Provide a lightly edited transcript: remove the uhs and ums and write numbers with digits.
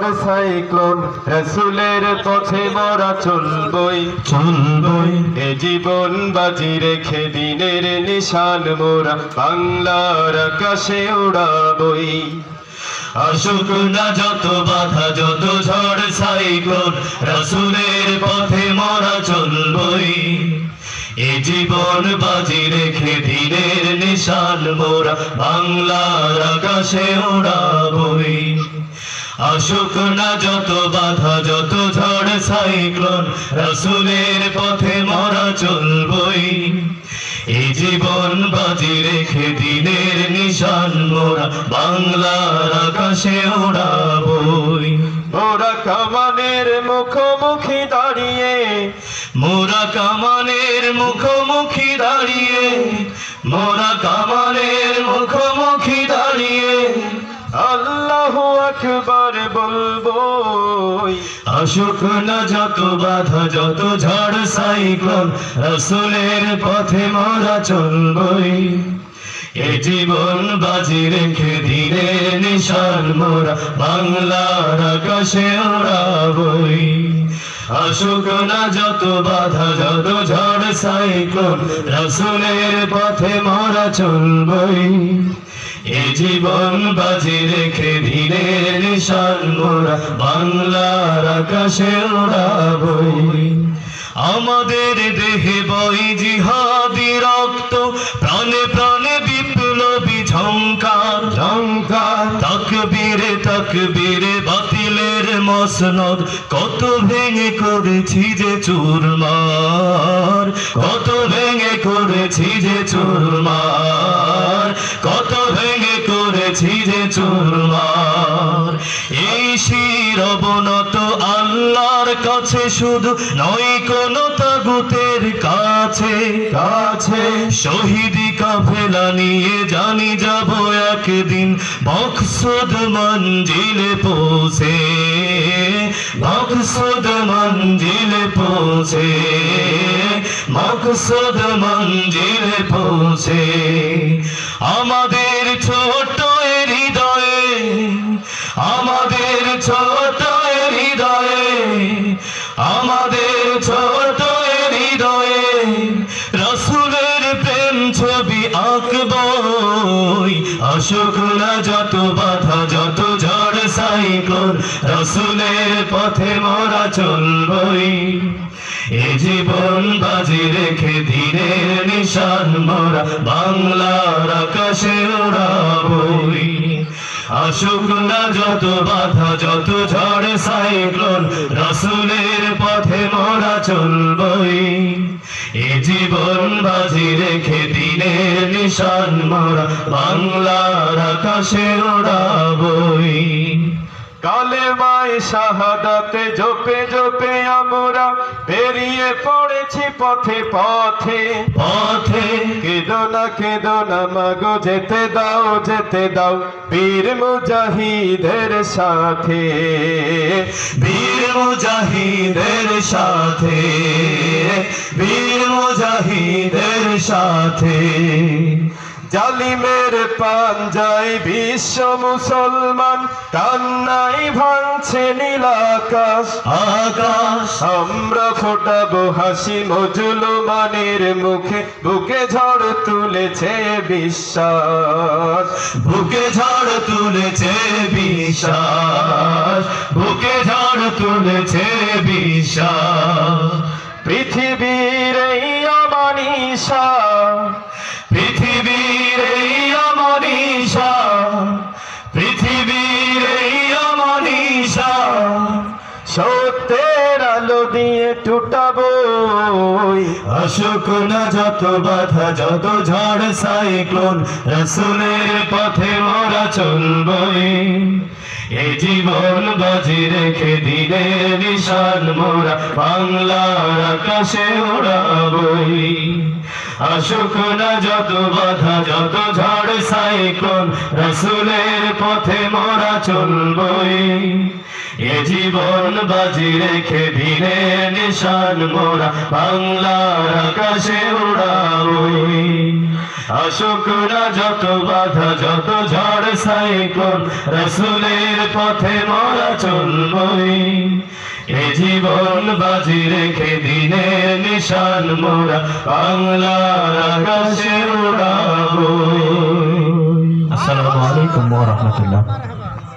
ঝড় সাইক্লোন রাসূলের পথে মোরা চলবই এ জীবন বাজি রেখে দিনের নিশান মোরা বাংলার আকাশে উড়াবই। আসুক না যত বাধা যত ঝড় সাইক্লোন রাসূলের পথে মোরা চলবই এ জীবন বাজি রেখে দিনের নিশান মোরা বাংলার আকাশে উড়াবই। আসুক না যত বাধা যত ঝড় সাইক্লোন রাসূলের পথে মোরা চলবই এ জীবন বাজি রেখে দিনের নিশান মোরা বাংলার আকাশে উড়াবই। মোরা কামানের মুখোমুখি দাঁড়িয়ে মোরা কামানের মুখোমুখি দাঁড়িয়ে মোরা কামানের মুখোমুখি দাঁড়িয়ে আল্লাহু আকবার বলবই। আসুক না যত বাধা যত ঝড় সাইক্লোন রাসূলের পথে মোরা চলবই এ জীবন বাজি রেখে দিনের নিশান মোরা বাংলার আকাশে উড়াবই। আসুক না যত বাধা যত ঝড় সাইক্লোন রাসূলের পথে মোরা চলবই এ জীবন বাজি রেখে দিনের নিশান মোরা বাংলার আকাশে উড়াবই। আমাদের দেহে বয় জিহাদি রক্ত প্রাণে প্রাণে বিপ্লবী ঝংকার তাকবীরে তাকবীরে বাতিলের মসনদ কত ভেঙে করেছি যে চুরমার কত ভেঙে করেছি যে চুরমার কত ভেঙে করেছি যে চুরমার। এই শির অবনত আল্লাহর কাছে শুধু নয় কোন তাগুতের কাছে শহীদি কাফেলা নিয়ে জানি যাব একদিন মকসুদ মঞ্জিলে পৌঁছে মকসুদ মঞ্জিলে পৌঁছে মকসুদ মঞ্জিলে পৌঁছে। আমাদের ছোট হৃদয়ে আমাদের ছোট হৃদয়ে আমাদের ছোট হৃদয়ে রাসূলের প্রেম ছবি আঁকবই। আসুক না যত বাধা যত ঝড় সাইক্লোন রাসূলের পথে মোরা চলবই এ জীবন বাজি রেখে দিনের নিশান মোরা বাংলার আকাশে উড়াবই। আসুক না যত বাধা যত ঝড় সাইক্লোন রাসূলের পথে মোরা চলবই এ জীবন বাজি রেখে দিনের নিশান মোরা বাংলার আকাশে উড়াবই। কালেমায়ে শাহাদাতে জপে জপে আমরা বেরিয়ে পড়েছি পথে পথে কেদো না মাগো যেতে দাও বীর মুজাহিদের সাথে বীর মুজাহিদের সাথে বীর মুজাহিদের সাথে। জালিমের পাঞ্জায় বিশ্ব মুসলমান কান্নাই ভাঙছে নীল আকাশ আমরা ফোটাবো হাসি মজলুমানের মুখে বুকে ঝড় তুলেছে বিশ্বাস বুকে ঝড় তুলেছে বিশ্বাস বুকে ঝড় তুলেছে বিশ্বাস। পৃথিবীর এই অমানিসা পৃথিবীর এই অমানিসা পৃথিবীর এই অমানিসা সত্যের আলো দিয়ে টুটাবই। আসুক না যত বাধা যত ঝড় সাইক্লোন রাসূলের পথে মোরা চলবই এ জীবন বাজি রেখে দিনের নিশান মোরা বাংলার আকাশে উড়াবই। আসুক না যত বাধা যত ঝড় সাইক্লোন রাসূলের পথে মোরা চলবই এ জীবন বাজি রেখে দিনের নিশান মোরা বাংলার আকাশে উড়াবই। আসুক না যত বাধা যত ঝড় সাইক্লোন রাসূলের পথে মোরা চলবই জীবন বাজি রেখে দিনের নিশান মোরা বাংলার আকাশে উড়াবো। আসসালামু আলাইকুম ওয়া রাহমাতুল্লাহ।